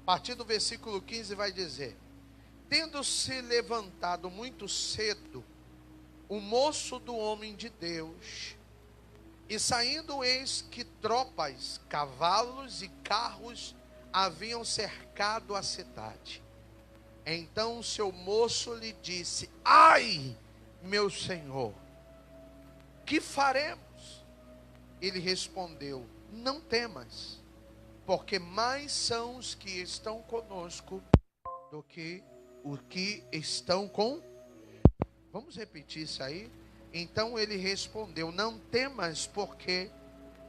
A partir do versículo 15 vai dizer: tendo-se levantado muito cedo o moço do homem de Deus, e saindo eis que tropas, cavalos e carros haviam cercado a cidade. Então o seu moço lhe disse: ai, meu senhor, que faremos? Ele respondeu: não temas, porque mais são os que estão conosco do que os que estão com... Vamos repetir isso aí? Então ele respondeu: não temas, porque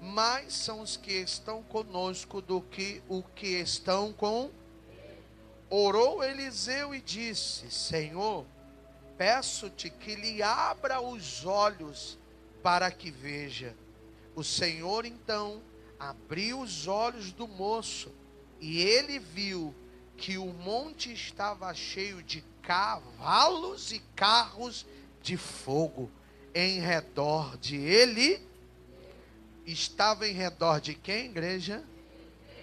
mais são os que estão conosco do que os que estão com... Orou Eliseu e disse: Senhor, peço-te que lhe abra os olhos para que veja. O Senhor então abriu os olhos do moço, e ele viu que o monte estava cheio de cavalos e carros de fogo em redor de ele. Estava em redor de quem, igreja?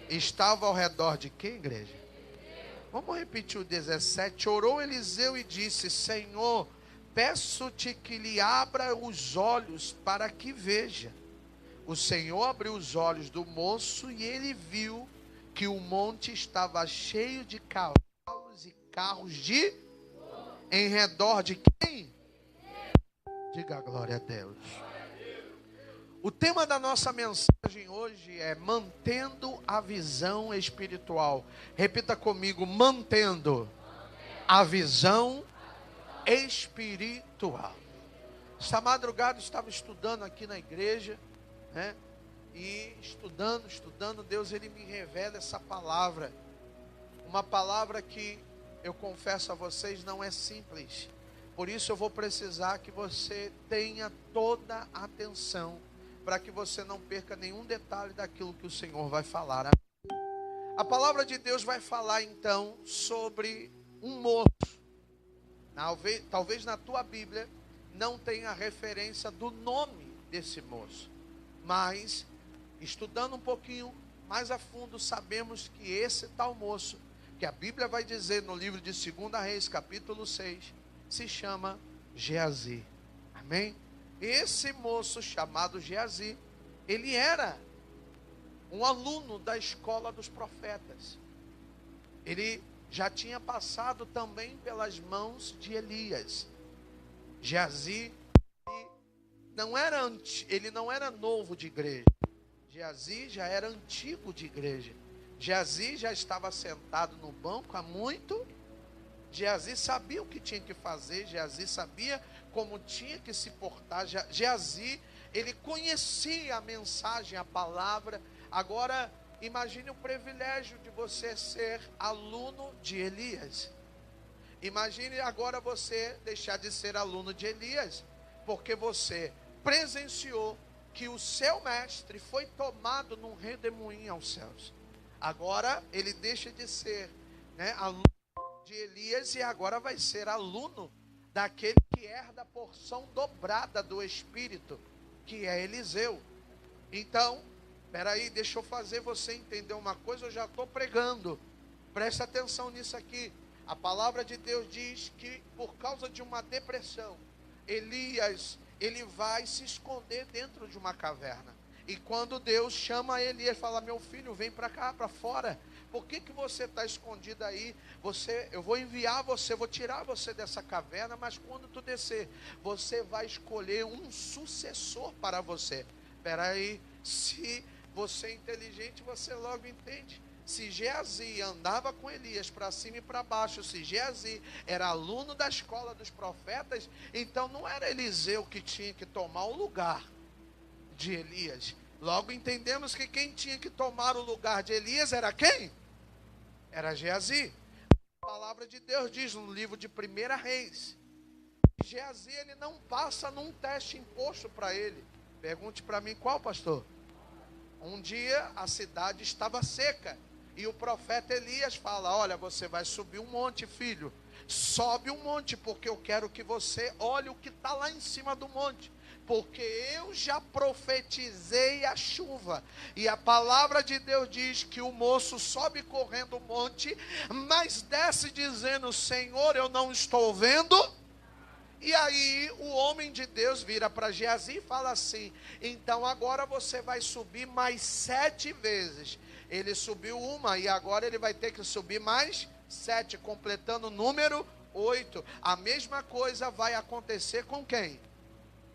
Estava ao redor de quem, igreja? Vamos repetir o 17. Orou Eliseu e disse: Senhor, peço-te que lhe abra os olhos para que veja. O Senhor abriu os olhos do moço, e ele viu que o monte estava cheio de cavalos e carros de... Em redor de quem? Diga glória a Deus. O tema da nossa mensagem hoje é mantendo a visão espiritual. Repita comigo: mantendo a visão espiritual. Esta madrugada eu estava estudando aqui na igreja, né? E estudando, Deus ele me revela essa palavra. Uma palavra que eu confesso a vocês não é simples. Por isso eu vou precisar que você tenha toda a atenção, para que você não perca nenhum detalhe daquilo que o Senhor vai falar. A palavra de Deus vai falar então sobre um moço. Talvez na tua Bíblia não tenha referência do nome desse moço, mas estudando um pouquinho mais a fundo, sabemos que esse tal moço, que a Bíblia vai dizer no livro de 2 Reis, capítulo 6, se chama Geazi. Amém? Esse moço chamado Geazi, ele era um aluno da escola dos profetas. Ele já tinha passado também pelas mãos de Elias. Geazi, ele não era novo de igreja. Geazi já era antigo de igreja. Geazi já estava sentado no banco há muito. Geazi sabia o que tinha que fazer. Geazi sabia como tinha que se portar. Geazi, ele conhecia a mensagem, a palavra. Agora, imagine o privilégio de você ser aluno de Elias. Imagine agora você deixar de ser aluno de Elias, porque você presenciou que o seu mestre foi tomado num redemoinho aos céus. Agora ele deixa de ser, aluno de Elias, e agora vai ser aluno daquele que herda a porção dobrada do Espírito, que é Eliseu. Então, peraí, deixa eu fazer você entender uma coisa, eu já estou pregando. Presta atenção nisso aqui. A palavra de Deus diz que por causa de uma depressão, Elias, ele vai se esconder dentro de uma caverna. E quando Deus chama Elias, fala: meu filho, vem para cá, para fora. Por que você está escondido aí? Eu vou enviar você, vou tirar você dessa caverna, mas quando tu descer, você vai escolher um sucessor para você. Espera aí, se você é inteligente, você logo entende. Se Geazi andava com Elias para cima e para baixo, se Geazi era aluno da escola dos profetas, então não era Eliseu que tinha que tomar o lugar de Elias. Logo entendemos que quem tinha que tomar o lugar de Elias era quem? Era Geazi. A palavra de Deus diz no livro de 1 Reis, Geazi ele não passa num teste imposto para ele. Pergunte para mim qual, pastor? Um dia a cidade estava seca, e o profeta Elias fala: olha, você vai subir um monte, filho. Sobe um monte, porque eu quero que você olhe o que está lá em cima do monte. porque eu já profetizei a chuva. E a palavra de Deus diz que o moço sobe correndo o monte, mas desce dizendo: Senhor, eu não estou vendo. E aí o homem de Deus vira para Geazi e fala assim: então agora você vai subir mais 7 vezes. Ele subiu uma e agora ele vai ter que subir mais 7, completando o número 8. A mesma coisa vai acontecer com quem?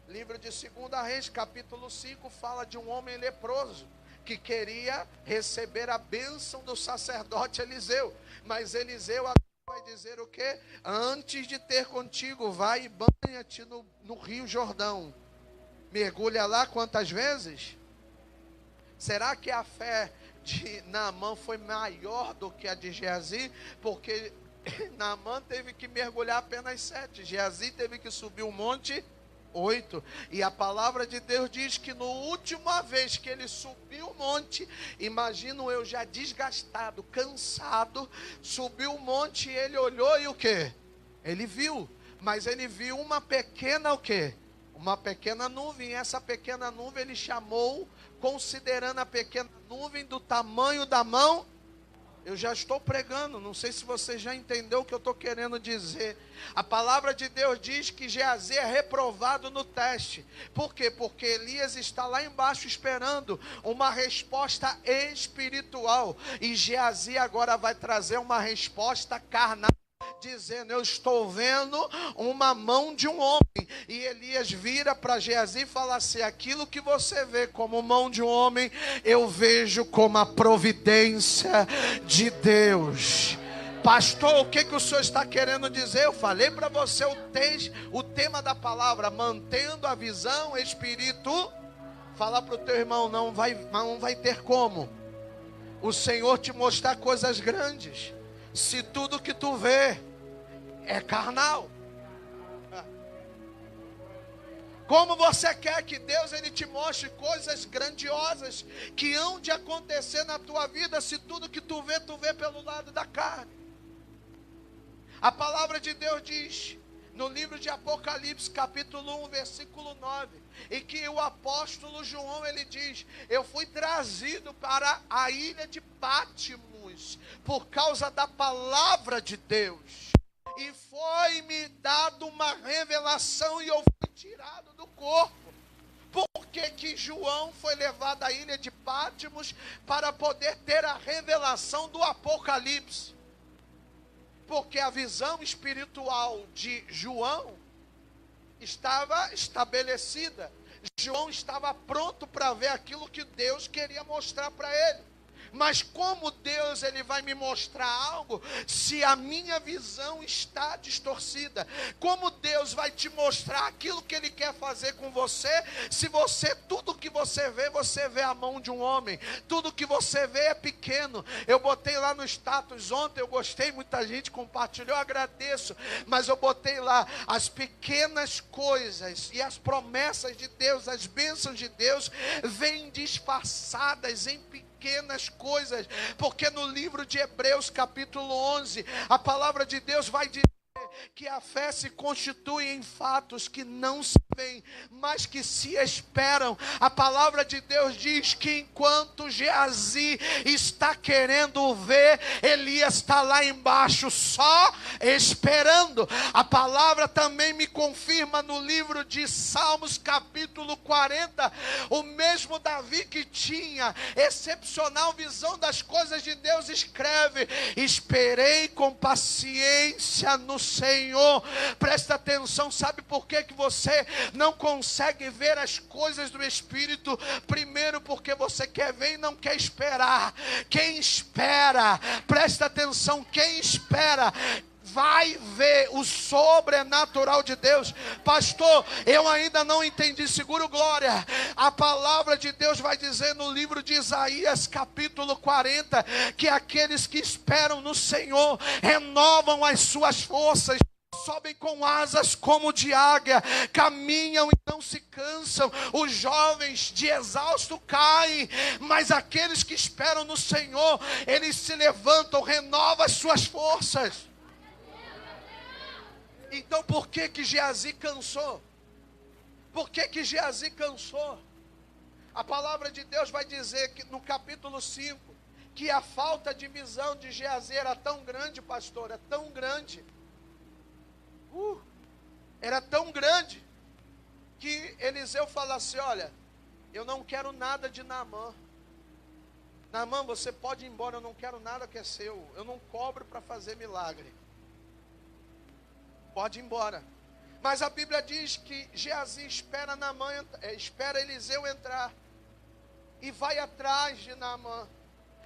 Livro de 2 Reis, capítulo 5, fala de um homem leproso que queria receber a bênção do sacerdote Eliseu. Mas Eliseu vai dizer o quê? Antes de ter contigo, vai e banha-te no rio Jordão. Mergulha lá quantas vezes? Será que a fé de Naamã foi maior do que a de Geazi? Porque Naamã teve que mergulhar apenas 7. Geazi teve que subir um monte 8. E a palavra de Deus diz que no última vez que ele subiu o monte, imagino eu já desgastado, cansado, subiu o monte e ele olhou e o quê? Ele viu, mas ele viu uma pequena o quê? Uma pequena nuvem. E essa pequena nuvem ele chamou, considerando a pequena nuvem do tamanho da mão. Eu já estou pregando, não sei se você já entendeu o que eu estou querendo dizer. A palavra de Deus diz que Geazi é reprovado no teste. Por quê? Porque Elias está lá embaixo esperando uma resposta espiritual. E Geazi agora vai trazer uma resposta carnal, dizendo: eu estou vendo uma mão de um homem. E Elias vira para Geazi e fala assim: aquilo que você vê como mão de um homem, eu vejo como a providência de Deus. Pastor, o que o senhor está querendo dizer? Eu falei para você o tema da palavra: mantendo a visão espírito. Fala para o teu irmão: não vai ter como o Senhor te mostrar coisas grandes se tudo que tu vê é carnal. Como você quer que Deus ele te mostre coisas grandiosas que hão de acontecer na tua vida se tudo que tu vê pelo lado da carne? A palavra de Deus diz no livro de Apocalipse, capítulo 1, versículo 9, e que o apóstolo João ele diz: eu fui trazido para a ilha de Pátimos por causa da palavra de Deus, e foi-me dado uma revelação e eu fui tirado do corpo. Por que João foi levado à ilha de Pátimos? Para poder ter a revelação do Apocalipse. Porque a visão espiritual de João estava estabelecida. João estava pronto para ver aquilo que Deus queria mostrar para ele. Mas como Deus ele vai me mostrar algo se a minha visão está distorcida? Como Deus vai te mostrar aquilo que ele quer fazer com você se tudo que você vê a mão de um homem? Tudo que você vê é pequeno. Eu botei lá no status ontem, eu gostei, muita gente compartilhou, eu agradeço, mas eu botei lá as pequenas coisas e as promessas de Deus, as bênçãos de Deus vêm disfarçadas em pequenas coisas, porque no livro de Hebreus capítulo 11, a palavra de Deus vai dizer que a fé se constitui em fatos que não se veem, mas que se esperam. A palavra de Deus diz que enquanto Geazi está querendo ver, Elias está lá embaixo só esperando. A palavra também me confirma no livro de Salmos capítulo 40, o mesmo Davi que tinha excepcional visão das coisas de Deus escreve: esperei com paciência no Senhor. Presta atenção, sabe por que você não consegue ver as coisas do Espírito? Primeiro, porque você quer ver e não quer esperar. Quem espera, presta atenção, quem espera vai ver o sobrenatural de Deus. Pastor, eu ainda não entendi. Segura o glória. A palavra de Deus vai dizer no livro de Isaías capítulo 40, que aqueles que esperam no Senhor renovam as suas forças, sobem com asas como de águia, caminham e não se cansam, os jovens de exausto caem, mas aqueles que esperam no Senhor, eles se levantam, renovam as suas forças. Então por que Geazi cansou? Por que que Geazi cansou? A palavra de Deus vai dizer que no capítulo 5, que a falta de visão de Geazi era tão grande, pastor, é tão grande. Era tão grande, que Eliseu fala assim, olha, eu não quero nada de Naamã. Naamã, você pode ir embora, eu não quero nada que é seu. Eu não cobro para fazer milagre. Pode ir embora. Mas a Bíblia diz que Geazi espera Eliseu entrar. E vai atrás de Naamã.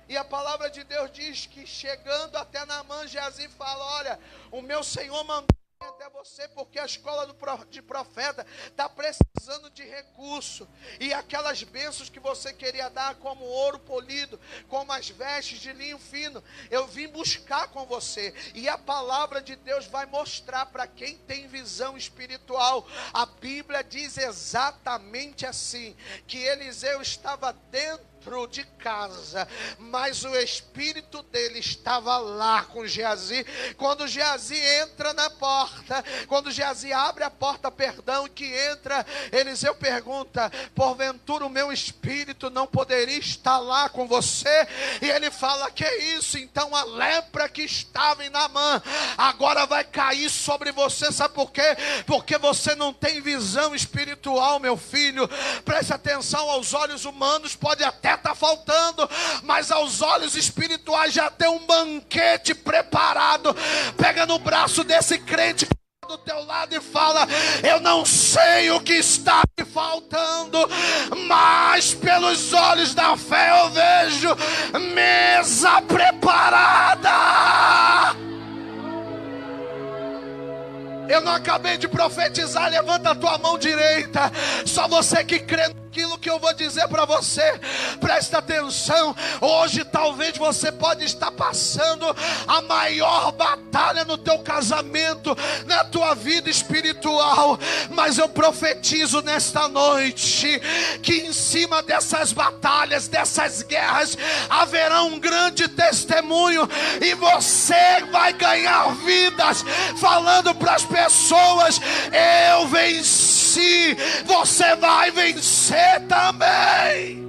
E a palavra de Deus diz que chegando até Naamã, Geazi fala, olha, o meu Senhor mandou até você, porque a escola de profeta está precisando de recurso, e aquelas bênçãos que você queria dar, como ouro polido, como as vestes de linho fino, eu vim buscar com você. E a palavra de Deus vai mostrar para quem tem visão espiritual. A Bíblia diz exatamente assim, que Eliseu estava dentro de casa, mas o espírito dele estava lá com Geazi. Quando Geazi entra na porta, quando Geazi abre a porta, perdão, que entra, Eliseu pergunta, porventura o meu espírito não poderia estar lá com você? E ele fala, que isso? Então a lepra que estava em Naamã, agora vai cair sobre você. Sabe por quê? Porque você não tem visão espiritual, meu filho. Preste atenção, aos olhos humanos pode até está faltando, mas aos olhos espirituais já tem um banquete preparado. Pega no braço desse crente do teu lado e fala, eu não sei o que está me faltando, mas pelos olhos da fé eu vejo mesa preparada. Eu não acabei de profetizar, levanta a tua mão direita, só você que crê naquilo que eu vou dizer para você. Presta atenção, hoje talvez você pode estar passando a maior batalha no teu casamento, na tua vida espiritual, mas eu profetizo nesta noite, que em cima dessas batalhas, dessas guerras, haverá um grande testemunho, e você vai ganhar vidas, falando para as pessoas, eu venci, você vai vencer também.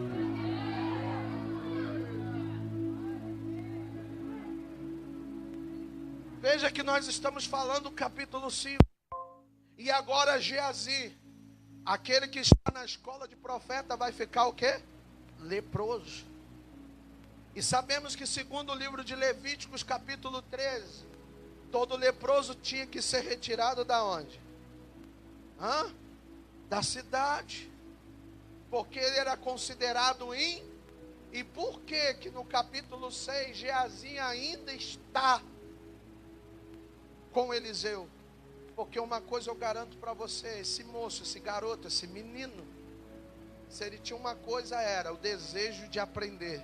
Veja que nós estamos falando do capítulo 5. E agora Geazi, aquele que está na escola de profeta, vai ficar o quê? Leproso. E sabemos que segundo o livro de Levíticos, capítulo 13, todo leproso tinha que ser retirado da onde? Da cidade. Porque ele era considerado E por que que no capítulo 6 Geazi ainda está com Eliseu? Porque uma coisa eu garanto para você, esse moço, esse garoto, esse menino, se ele tinha uma coisa, era o desejo de aprender.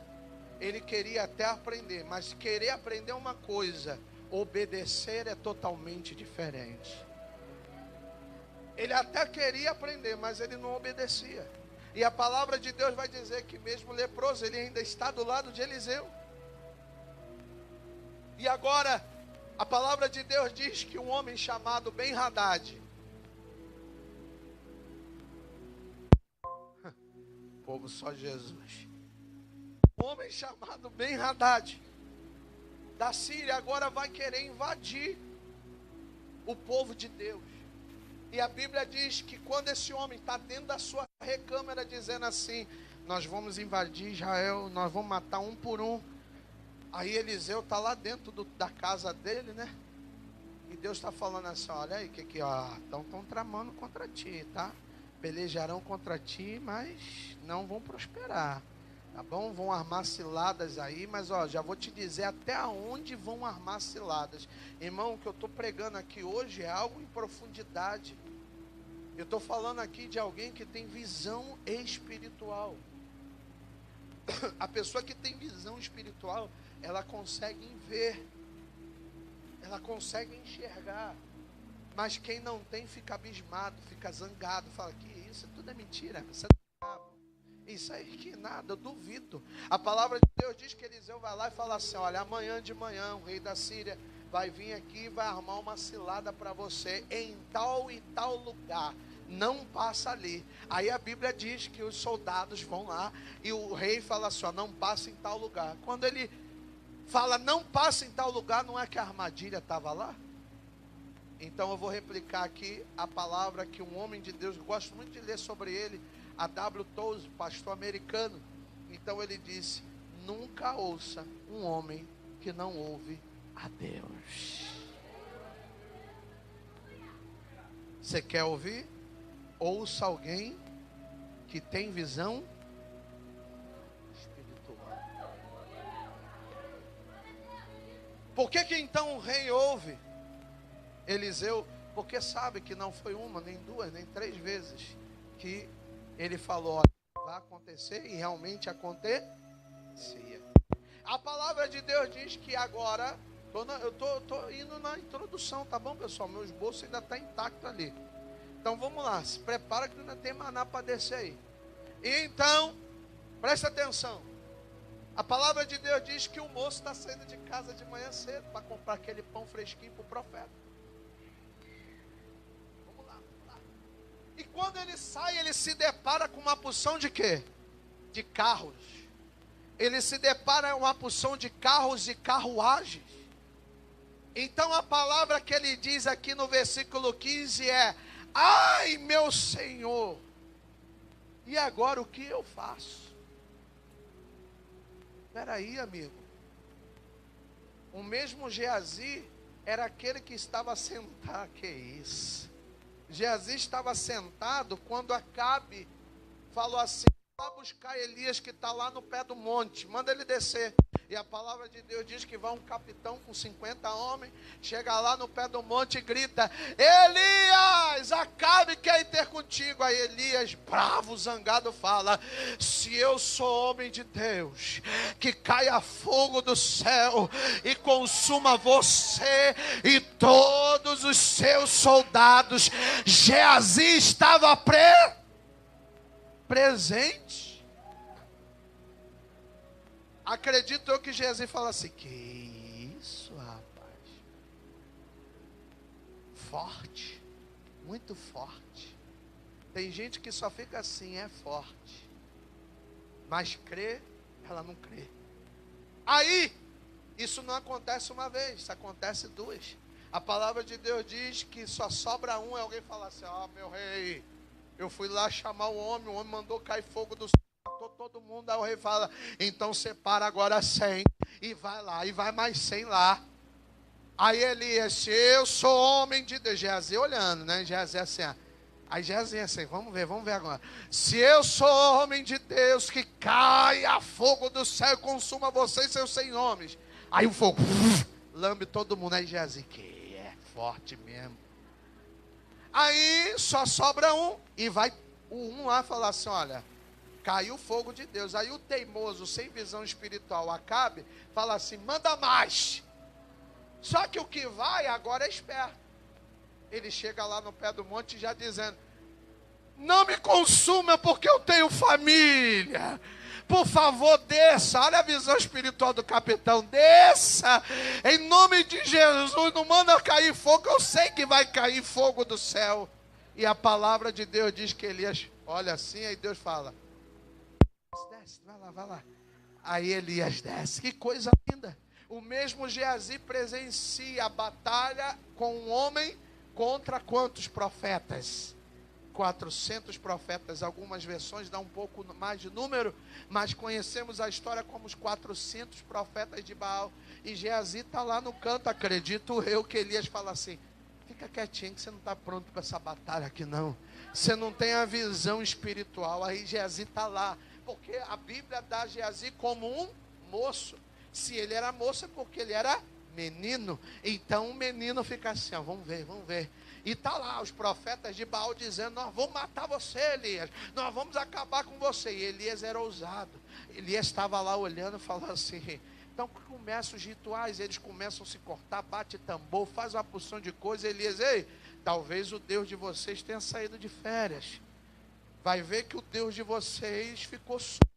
Ele queria até aprender, mas querer aprender é uma coisa, obedecer é totalmente diferente. Ele até queria aprender, mas ele não obedecia. E a palavra de Deus vai dizer que mesmo leproso, ele ainda está do lado de Eliseu. E agora, a palavra de Deus diz que um homem chamado Ben-Hadad, povo só Jesus, um homem chamado Ben-Hadad, da Síria, agora vai querer invadir o povo de Deus. E a Bíblia diz que quando esse homem está dentro da sua recâmara dizendo assim, nós vamos invadir Israel, nós vamos matar um por um. Aí Eliseu está lá dentro da casa dele, né? E Deus está falando assim, olha aí, que estão tramando contra ti, tá? Pelejarão contra ti, mas não vão prosperar, tá bom? Vão armar ciladas aí, mas já vou te dizer até onde vão armar ciladas. Irmão, o que eu estou pregando aqui hoje é algo em profundidade. Eu estou falando aqui de alguém que tem visão espiritual. A pessoa que tem visão espiritual, ela consegue ver, ela consegue enxergar. Mas quem não tem fica abismado, fica zangado, fala que isso tudo é mentira, você não. Isso aí que nada, eu duvido. A palavra de Deus diz que Eliseu vai lá e fala assim, olha, amanhã de manhã o rei da Síria vai vir aqui e vai armar uma cilada para você em tal e tal lugar. não passa ali. Aí a Bíblia diz que os soldados vão lá e o rei fala assim, ó, não passa em tal lugar. Quando ele fala não passa em tal lugar, não é que a armadilha estava lá? Então eu vou replicar aqui a palavra que um homem de Deus, eu gosto muito de ler sobre ele, a W. Tozer, pastor americano. Então ele disse, nunca ouça um homem que não ouve a Deus. Você quer ouvir? Ouça alguém que tem visão espiritual. Por que então o rei ouve Eliseu? Porque sabe que não foi uma, nem duas, nem três vezes que ele falou, olha, vai acontecer, e realmente acontecia. A palavra de Deus diz que agora, eu estou indo na introdução, tá bom, pessoal? Meu esboço ainda está intacto ali. Então vamos lá, se prepara que ainda tem maná para descer aí. E então, presta atenção. A palavra de Deus diz que o moço está saindo de casa de manhã cedo para comprar aquele pão fresquinho para o profeta. Vamos lá. E quando ele sai, ele se depara com uma porção de quê? De carros. Ele se depara com uma porção de carros e carruagens. Então a palavra que ele diz aqui no versículo 15 é: ai, meu Senhor, e agora o que eu faço? Espera aí, amigo. O mesmo Geazi era aquele que estava sentado. Que isso? Geazi estava sentado quando Acabe falou assim: vai buscar Elias que está lá no pé do monte, manda ele descer. E a palavra de Deus diz que vai um capitão com 50 homens, chega lá no pé do monte e grita: Elias, Acabe quer ir ter contigo. Aí Elias, bravo, zangado, fala: se eu sou homem de Deus, que caia fogo do céu e consuma você e todos os seus soldados. Geazi estava presente. Acredito eu que Geazi fala assim: que isso, rapaz? Forte, muito forte. Tem gente que só fica assim, é forte, mas crê, ela não crê. Aí, isso não acontece uma vez, isso acontece duas. A palavra de Deus diz que só sobra um, e alguém fala assim: ó, meu rei, eu fui lá chamar o homem mandou cair fogo do céu, matou todo mundo. Aí o rei fala: então separa agora 100 e vai lá, e vai mais 100 lá. Aí Elias: se eu sou homem de Deus, Geazi olhando, né? Geazi assim, ó. Aí Geazi assim, vamos ver agora. Se eu sou homem de Deus, que caia fogo do céu e consuma você e seus 100 homens. Aí o fogo lambe todo mundo. Aí Geazi, que é forte mesmo. Aí só sobra um, e vai o um lá falar assim: olha, caiu o fogo de Deus. Aí o teimoso, sem visão espiritual, Acabe, fala assim: manda mais. Só que o que vai agora é esperto. Ele chega lá no pé do monte já dizendo: não me consuma porque eu tenho família. Por favor, desça. Olha a visão espiritual do capitão. Desça. Em nome de Jesus, não manda cair fogo. Eu sei que vai cair fogo do céu. E a palavra de Deus diz que Elias olha assim, aí Deus fala: desce, vai lá. Aí Elias desce. Que coisa linda. O mesmo Geazi presencia a batalha com um homem contra quantos profetas? 400 profetas. Algumas versões dão um pouco mais de número, mas conhecemos a história como os 400 profetas de Baal. E Geazi está lá no canto. Acredito eu que Elias fala assim: fica quietinho que você não está pronto para essa batalha aqui não. Você não tem a visão espiritual. Aí Geazi está lá, porque a Bíblia dá Geazi como um moço. Se ele era moço é porque ele era menino. Então o menino fica assim, ó, vamos ver. E está lá os profetas de Baal dizendo: nós vamos matar você, Elias, nós vamos acabar com você. E Elias era ousado. Elias estava lá olhando e falando assim. Então começam os rituais, eles começam a se cortar, bate tambor, faz uma porção de coisa. Elias: ei, talvez o Deus de vocês tenha saído de férias. Vai ver que o Deus de vocês ficou surdo.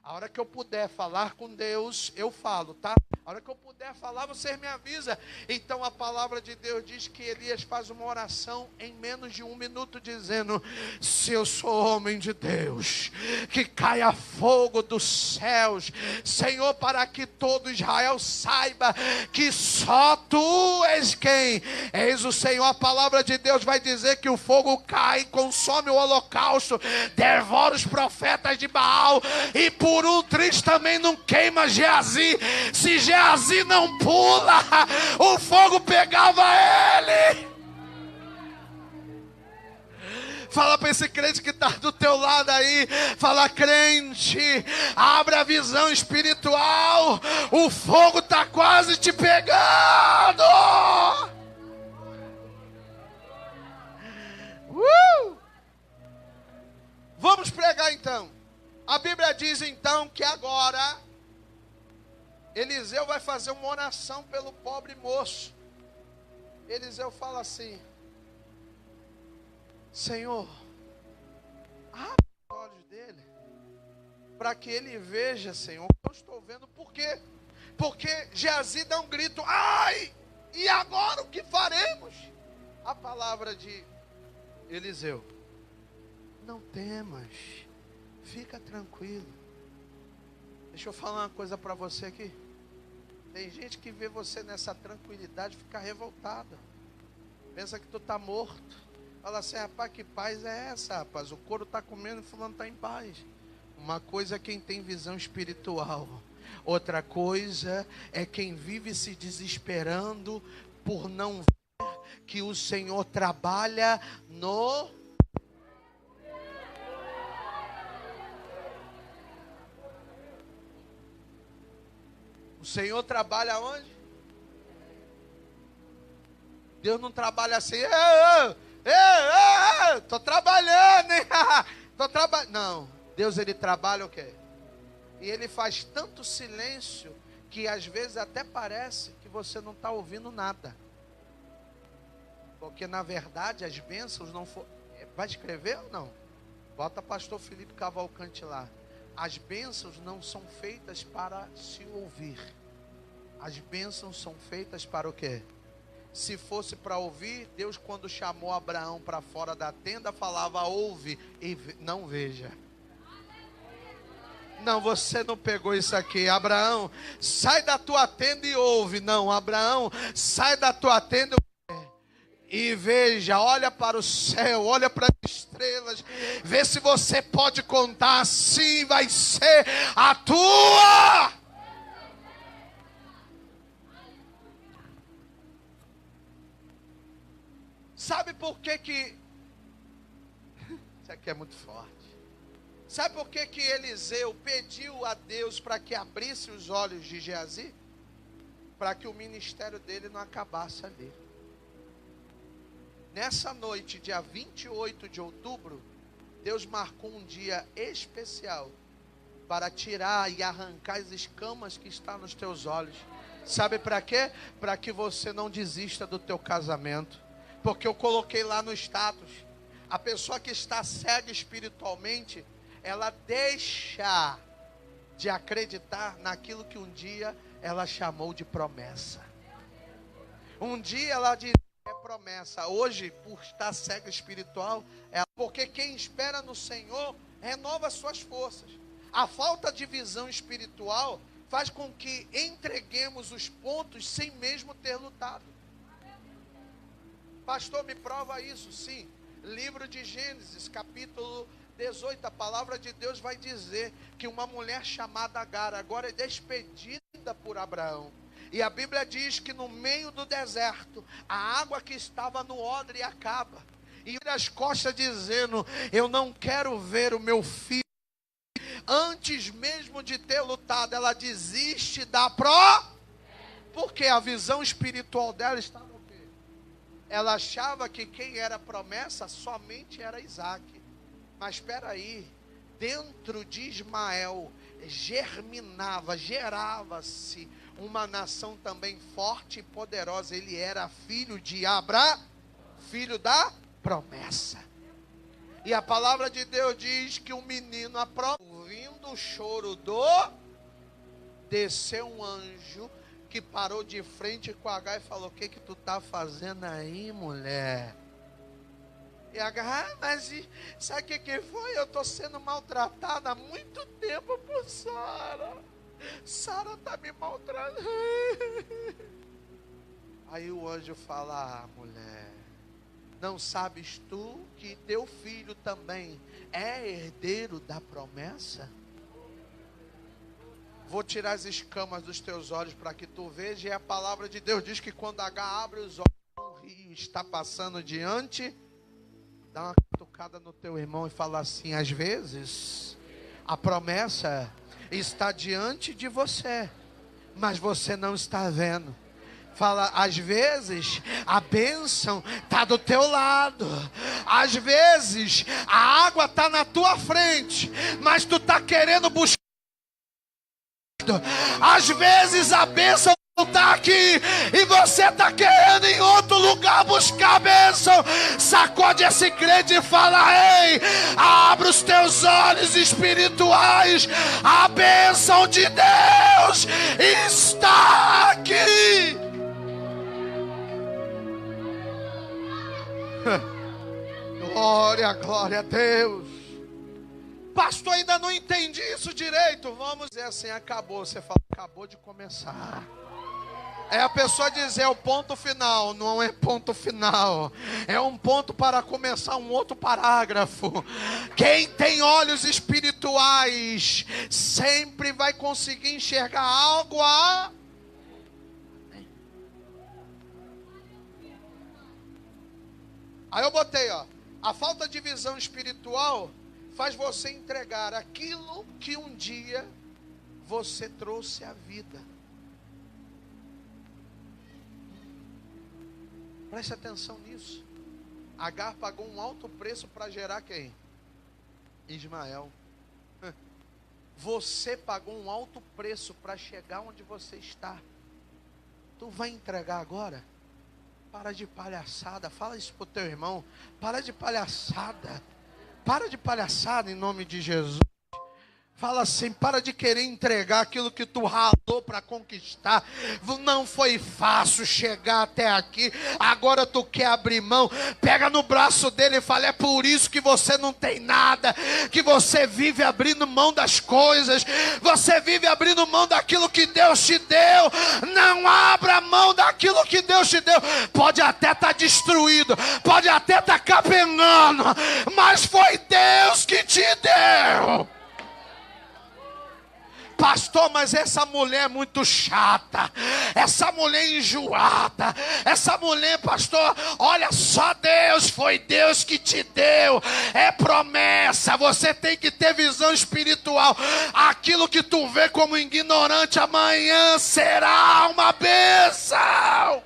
A hora que eu puder falar com Deus, eu falo, tá? A hora que eu puder falar, vocês me avisam. Então a palavra de Deus diz que Elias faz uma oração em menos de 1 minuto, dizendo: se eu sou homem de Deus, que caia fogo dos céus, Senhor, para que todo Israel saiba que só Tu és quem? És o Senhor. A palavra de Deus vai dizer que o fogo cai, consome o holocausto, devora os profetas de Baal, e por um triz também não queima Geazi. Se Geazi não pula, o fogo pegava ele. Fala para esse crente que está do teu lado aí. Fala: crente, abre a visão espiritual. O fogo está quase te pegando. Vamos pregar então. A Bíblia diz então que agora Eliseu vai fazer uma oração pelo pobre moço. Eliseu fala assim: Senhor, abre os olhos dele, para que ele veja, Senhor, o que eu estou vendo. Por quê? Porque Geazi dá um grito: ai, e agora o que faremos? A palavra de Eliseu: não temas, fica tranquilo. Deixa eu falar uma coisa para você aqui. Tem gente que vê você nessa tranquilidade, fica revoltada. Pensa que tu está morto. Fala assim: rapaz, que paz é essa, rapaz? O couro está comendo e fulano está em paz. Uma coisa é quem tem visão espiritual. Outra coisa é quem vive se desesperando por não ver que o Senhor trabalha no... O Senhor trabalha onde? Deus não trabalha assim: estou trabalhando, hein? Não, Deus, ele trabalha o quê? E ele faz tanto silêncio que às vezes até parece que você não está ouvindo nada. Porque na verdade as bênçãos não foram... Vai escrever ou não? Bota pastor Felipe Cavalcante lá. As bênçãos não são feitas para se ouvir. As bênçãos são feitas para o quê? Se fosse para ouvir, Deus, quando chamou Abraão para fora da tenda, falava: ouve e não veja. Não, você não pegou isso aqui. Abraão, sai da tua tenda e ouve. Não, Abraão, sai da tua tenda e veja, olha para o céu, olha para as estrelas, vê se você pode contar. Assim vai ser a tua. Sabe por que que... Isso aqui é muito forte. Sabe por que que Eliseu pediu a Deus para que abrisse os olhos de Geazi? Para que o ministério dele não acabasse ali. Nessa noite, dia 28 de outubro, Deus marcou um dia especial para tirar e arrancar as escamas que estão nos teus olhos. Sabe para quê? Para que você não desista do teu casamento. Porque eu coloquei lá no status: a pessoa que está cega espiritualmente, ela deixa de acreditar naquilo que um dia ela chamou de promessa. Um dia ela dizia: é promessa. Hoje, por estar cega espiritual, é porque quem espera no Senhor renova suas forças. A falta de visão espiritual faz com que entreguemos os pontos sem mesmo ter lutado. Pastor, me prova isso. Sim, livro de Gênesis, capítulo 18, a palavra de Deus vai dizer que uma mulher chamada Agar agora é despedida por Abraão. E a Bíblia diz que no meio do deserto, a água que estava no odre acaba. E as costas dizendo: eu não quero ver o meu filho. Antes mesmo de ter lutado, ela desiste da porque a visão espiritual dela estava o quê? Ela achava que quem era promessa somente era Isaac. Mas espera aí, dentro de Ismael gerava-se uma nação também forte e poderosa. Ele era filho de Abraão, filho da promessa. E a palavra de Deus diz que o menino, ouvindo o choro desceu um anjo que parou de frente com Agar e falou: o que tu tá fazendo aí, mulher? E Agar, mas sabe o que foi? Eu estou sendo maltratada há muito tempo por Sara. Sara está me maltratando. Aí o anjo fala: mulher, não sabes tu que teu filho também é herdeiro da promessa? Vou tirar as escamas dos teus olhos para que tu veja. E a palavra de Deus diz que quando Agar abre os olhos, um rio está passando diante. Dá uma cutucada no teu irmão e fala assim: às vezes a promessa está diante de você, mas você não está vendo. Fala: às vezes a bênção está do teu lado, às vezes a água está na tua frente, mas tu está querendo buscar. Às vezes a bênção não está aqui e você está querendo em outro lugar buscar a bênção. Sacode esse crente e fala: ei, abre os teus olhos espirituais, a bênção de Deus está aqui. Glória, glória a Deus. Pastor, ainda não entendi isso direito. Vamos dizer assim: acabou. Você fala: acabou de começar. É a pessoa dizer: é o ponto final. Não é ponto final, é um ponto para começar um outro parágrafo. Quem tem olhos espirituais sempre vai conseguir enxergar algo Aí eu botei, a falta de visão espiritual faz você entregar aquilo que um dia você trouxe à vida. Preste atenção nisso. Agar pagou um alto preço para gerar quem? Ismael. Você pagou um alto preço para chegar onde você está. Tu vai entregar agora? Para de palhaçada. Fala isso para o teu irmão. Para de palhaçada. Para de palhaçada em nome de Jesus. Fala assim: para de querer entregar aquilo que tu ralou para conquistar. Não foi fácil chegar até aqui. Agora tu quer abrir mão. Pega no braço dele e fala: é por isso que você não tem nada. Que você vive abrindo mão das coisas. Você vive abrindo mão daquilo que Deus te deu. Não abra mão daquilo que Deus te deu. Pode até estar destruído. Pode até estar capengando. Mas foi Deus que te deu. Pastor, mas essa mulher é muito chata, essa mulher enjoada, essa mulher, pastor, olha só, Deus, foi Deus que te deu, é promessa, você tem que ter visão espiritual, aquilo que tu vê como ignorante, amanhã será uma bênção.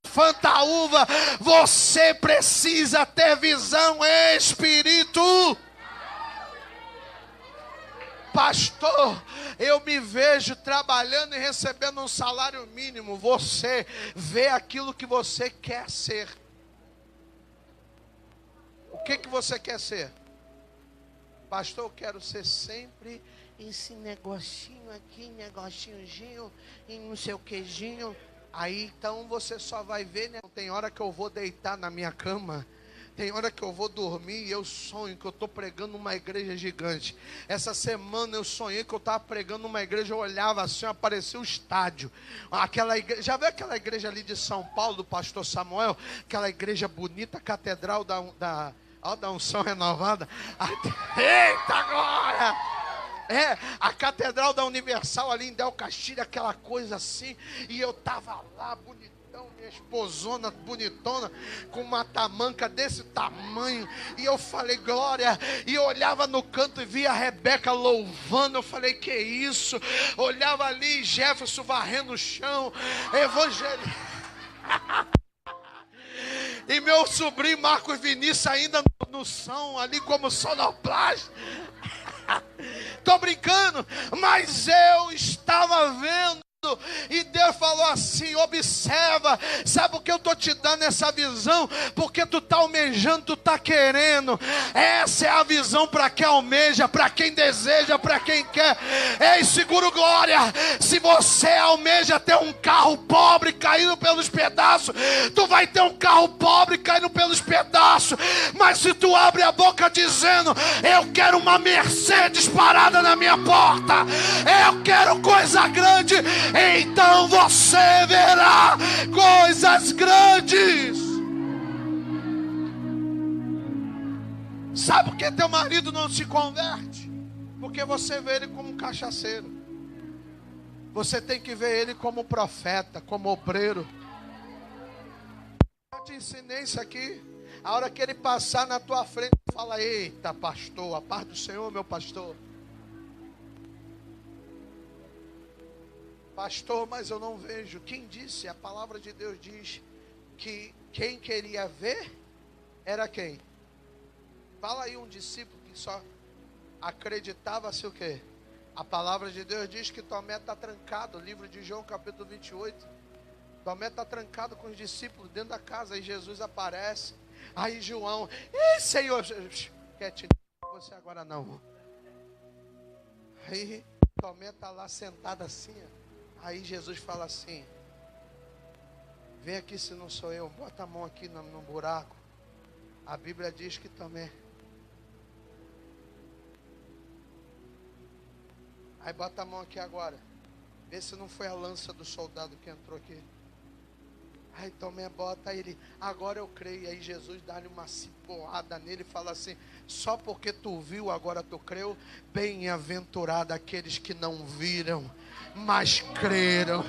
Fantaúva, você precisa ter visão espiritual. Pastor, eu me vejo trabalhando e recebendo um salário mínimo. Você vê aquilo que você quer ser. O que você quer ser? Pastor, eu quero ser sempre esse negocinho aqui, negocinhozinho, e não sei o quezinho. Aí então você só vai ver, né? Tem hora que eu vou deitar na minha cama. Tem hora que eu vou dormir e eu sonho que eu estou pregando uma igreja gigante. Essa semana eu sonhei que eu estava pregando uma igreja. Eu olhava assim, apareceu o estádio. Aquela igreja, já viu aquela igreja ali de São Paulo, do pastor Samuel? Aquela igreja bonita, catedral da unção renovada. Eita glória! É, a catedral da Universal ali em Del Castilho, aquela coisa assim. E eu estava lá, bonitão. Minha esposona bonitona, com uma tamanca desse tamanho, e eu falei: glória, e eu olhava no canto e via a Rebeca louvando, eu falei: que isso? Olhava ali, Jefferson varrendo o chão, evangelho. E meu sobrinho Marcos Vinícius ainda no som, ali como sonoplasta. Tô brincando, mas eu estava vendo almejando. E Deus falou assim: observa, sabe por que eu estou te dando essa visão? Porque tu está almejando, tu está querendo. Essa é a visão para quem almeja, para quem deseja, para quem quer. Ei, seguro glória, se você almeja ter um carro pobre caindo pelos pedaços, tu vai ter um carro pobre caindo pelos pedaços. Mas se tu abre a boca dizendo: eu quero uma Mercedes parada na minha porta, eu quero coisa grande, então você verá coisas grandes. Sabe por que teu marido não se converte? Porque você vê ele como um cachaceiro. Você tem que ver ele como profeta, como obreiro. Eu te ensinei isso aqui. A hora que ele passar na tua frente, fala: eita, pastor, a paz do Senhor, meu pastor. Pastor, mas eu não vejo. Quem disse? A palavra de Deus diz que quem queria ver era quem? Fala aí um discípulo que só acreditava-se o quê? A palavra de Deus diz que Tomé está trancado. O livro de João, capítulo 28. Tomé está trancado com os discípulos dentro da casa. Aí Jesus aparece. Aí João: ei, Senhor, quietinho, você agora não. Aí Tomé está lá sentado assim. Aí Jesus fala assim: vem aqui, se não sou eu, bota a mão aqui no buraco. A Bíblia diz que Tomé. Aí bota a mão aqui agora. Vê se não foi a lança do soldado que entrou aqui. Aí Tomé bota ele: agora eu creio. Aí Jesus dá-lhe uma cipoada nele e fala assim: só porque tu viu, agora tu creu. Bem-aventurado aqueles que não viram, mas creram.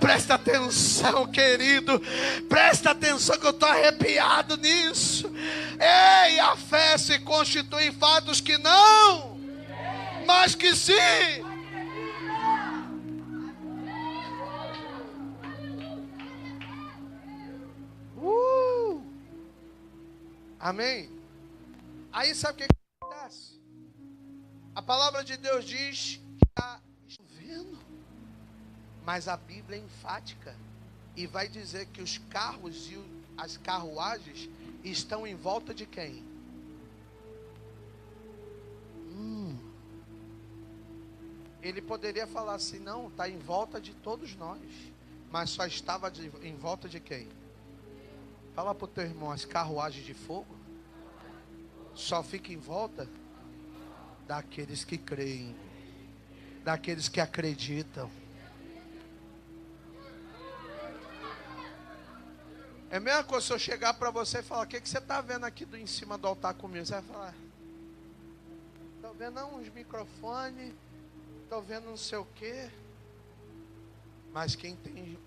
Presta atenção, querido. Presta atenção que eu estou arrepiado nisso. Ei, a fé se constitui em fatos que não, mas que sim. Amém? Aí sabe o que acontece? A palavra de Deus diz que está chovendo. Mas a Bíblia é enfática e vai dizer que os carros e as carruagens estão em volta de quem? Ele poderia falar assim: não, está em volta de todos nós. Mas só estava em volta de quem? Fala para o teu irmão: as carruagens de fogo só ficam em volta daqueles que creem, daqueles que acreditam. É a mesma coisa se eu chegar para você e falar: o que você está vendo aqui em cima do altar comigo? Você vai falar: estou vendo uns microfones, estou vendo não sei o quê. Mas quem tem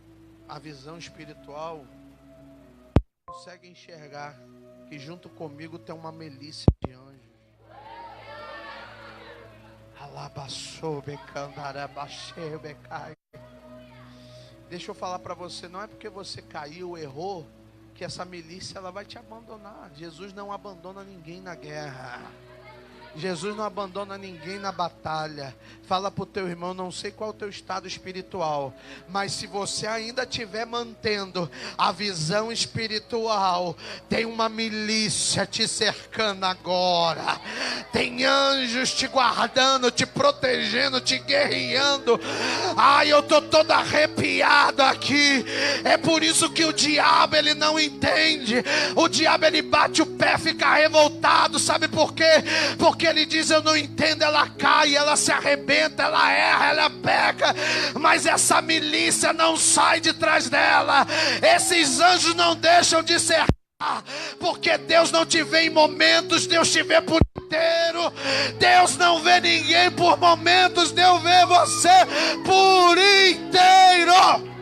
a visão espiritual consegue enxergar que junto comigo tem uma milícia de anjos. Deixa eu falar para você, não é porque você caiu, errou, que essa milícia ela vai te abandonar. Jesus não abandona ninguém na guerra. Jesus não abandona ninguém na batalha. Fala para o teu irmão: não sei qual é o teu estado espiritual, mas se você ainda estiver mantendo a visão espiritual, tem uma milícia te cercando agora. Tem anjos te guardando, te protegendo, te guerreando. Ai, eu estou todo arrepiado aqui. É por isso que o diabo ele não entende. O diabo ele bate o pé, fica revoltado. Sabe por quê? Porque ele diz: eu não entendo. Ela cai, ela se arrebenta, ela erra, ela peca, mas essa milícia não sai de trás dela. Esses anjos não deixam de cercar, porque Deus não te vê em momentos, Deus te vê por inteiro. Deus não vê ninguém por momentos, Deus vê você por inteiro.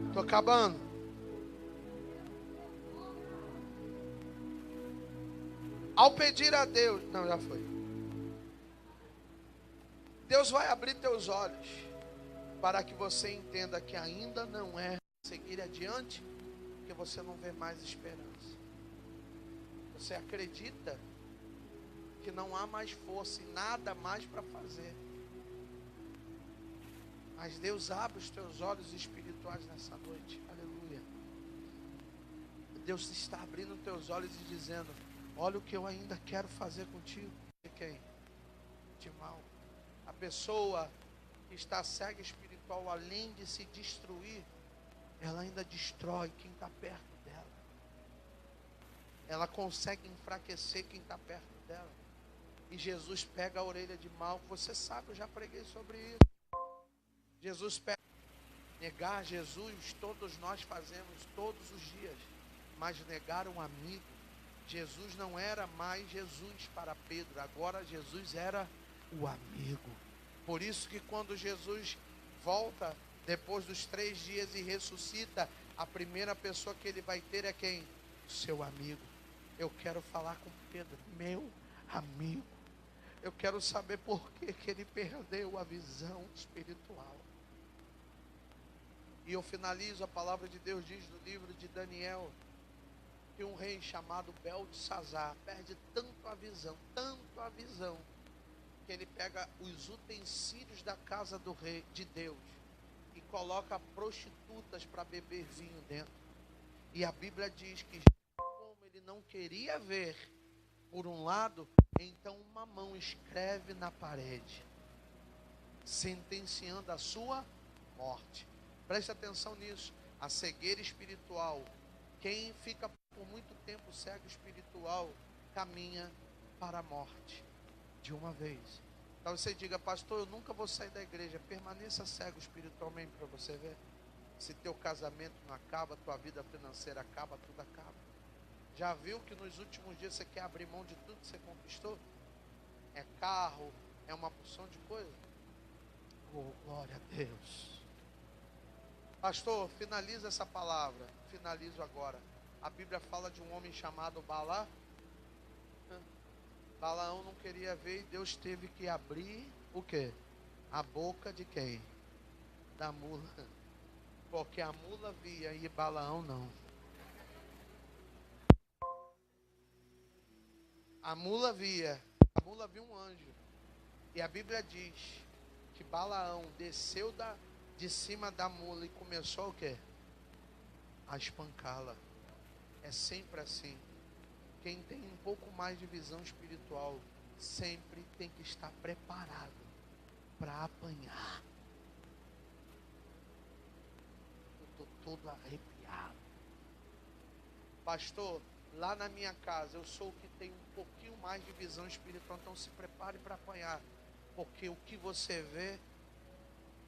Estou acabando. Ao pedir a Deus, não, já foi. Deus vai abrir teus olhos para que você entenda que ainda não é seguir adiante, porque você não vê mais esperança. Você acredita que não há mais força e nada mais para fazer. Mas Deus abre os teus olhos espirituais nessa noite. Aleluia. Deus está abrindo os teus olhos e dizendo: olha o que eu ainda quero fazer contigo. De quem? De mal. A pessoa que está cega espiritual, além de se destruir, ela ainda destrói quem está perto dela. Ela consegue enfraquecer quem está perto dela. E Jesus pega a orelha de mal. Você sabe, eu já preguei sobre isso. Jesus pega. Negar Jesus, todos nós fazemos todos os dias. Mas negar um amigo. Jesus não era mais Jesus para Pedro. Agora Jesus era o amigo. Por isso que quando Jesus volta, depois dos 3 dias e ressuscita, a primeira pessoa que ele vai ter é quem? Seu amigo. Eu quero falar com Pedro, meu amigo. Eu quero saber por que ele perdeu a visão espiritual. E eu finalizo, a palavra de Deus diz no livro de Daniel, que um rei chamado Beltesazar perde tanto a visão, que ele pega os utensílios da casa do rei, de Deus, e coloca prostitutas para beber vinho dentro. E a Bíblia diz que, como ele não queria ver, por um lado, então uma mão escreve na parede, sentenciando a sua morte. Preste atenção nisso. A cegueira espiritual, quem fica por muito tempo cego espiritual, caminha para a morte de uma vez. Então você diga: pastor, eu nunca vou sair da igreja. Permaneça cego espiritualmente para você ver. Se teu casamento não acaba, tua vida financeira acaba, tudo acaba. Já viu que nos últimos dias você quer abrir mão de tudo que você conquistou? É carro, é uma porção de coisa. Oh, glória a Deus. Pastor, finaliza essa palavra. Finalizo agora. A Bíblia fala de um homem chamado Balaão. Balaão não queria ver e Deus teve que abrir o quê? A boca de quem? Da mula. Porque a mula via e Balaão não. A mula viu um anjo. E a Bíblia diz que Balaão desceu de cima da mula e começou o quê? A espancá-la. É sempre assim. Quem tem um pouco mais de visão espiritual sempre tem que estar preparado para apanhar. Eu estou todo arrepiado. Pastor, lá na minha casa eu sou o que tem um pouquinho mais de visão espiritual, então se prepare para apanhar, porque o que você vê,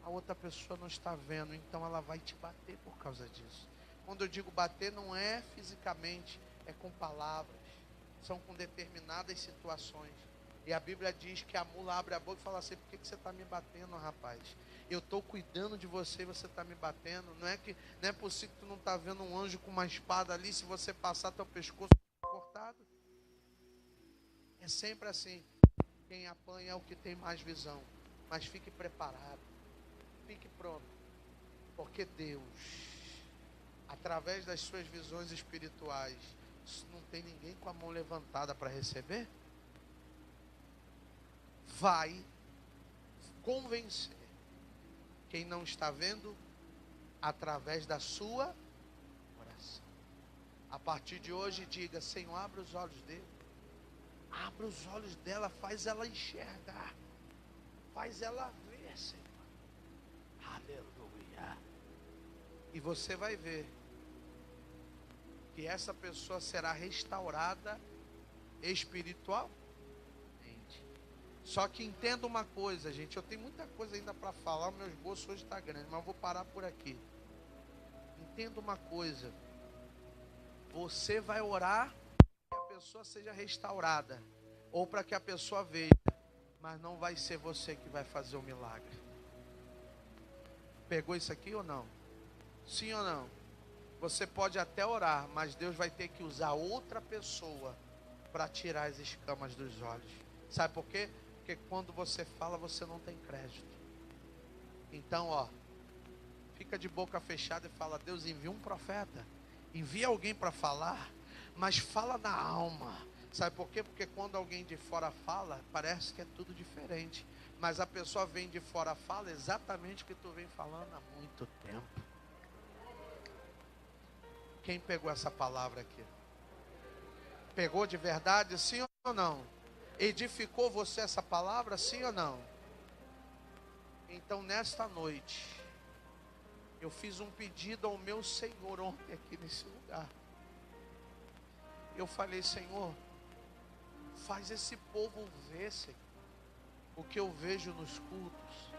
a outra pessoa não está vendo, então ela vai te bater por causa disso. Quando eu digo bater, não é fisicamente, é com palavras, são com determinadas situações. E a Bíblia diz que a mula abre a boca e fala assim: por que você está me batendo, rapaz? Eu estou cuidando de você e você está me batendo. Não é possível que tu não está vendo um anjo com uma espada ali, se você passar teu pescoço cortado. É sempre assim. Quem apanha é o que tem mais visão. Mas fique preparado, fique pronto, porque Deus, através das suas visões espirituais, não tem ninguém com a mão levantada para receber, vai convencer quem não está vendo através da sua oração. A partir de hoje diga: Senhor, abre os olhos dele, abre os olhos dela, faz ela enxergar, faz ela ver, Senhor. Aleluia. E você vai ver que essa pessoa será restaurada espiritualmente. Só que entenda uma coisa, gente. Eu tenho muita coisa ainda para falar. O meu esboço hoje está grande, mas eu vou parar por aqui. Entenda uma coisa. Você vai orar para que a pessoa seja restaurada, ou para que a pessoa veja, mas não vai ser você que vai fazer o milagre. Pegou isso aqui ou não? Sim ou não? Você pode até orar, mas Deus vai ter que usar outra pessoa para tirar as escamas dos olhos. Sabe por quê? Porque quando você fala, você não tem crédito. Então, fica de boca fechada e fala: Deus, envia um profeta, envia alguém para falar, mas fala na alma. Sabe por quê? Porque quando alguém de fora fala, parece que é tudo diferente. Mas a pessoa vem de fora, fala exatamente o que tu vem falando há muito tempo. Quem pegou essa palavra aqui? Pegou de verdade, sim ou não? Edificou você essa palavra, sim ou não? Então, nesta noite, eu fiz um pedido ao meu Senhor ontem aqui nesse lugar. Eu falei, Senhor, faz esse povo ver, Senhor, o que eu vejo nos cultos.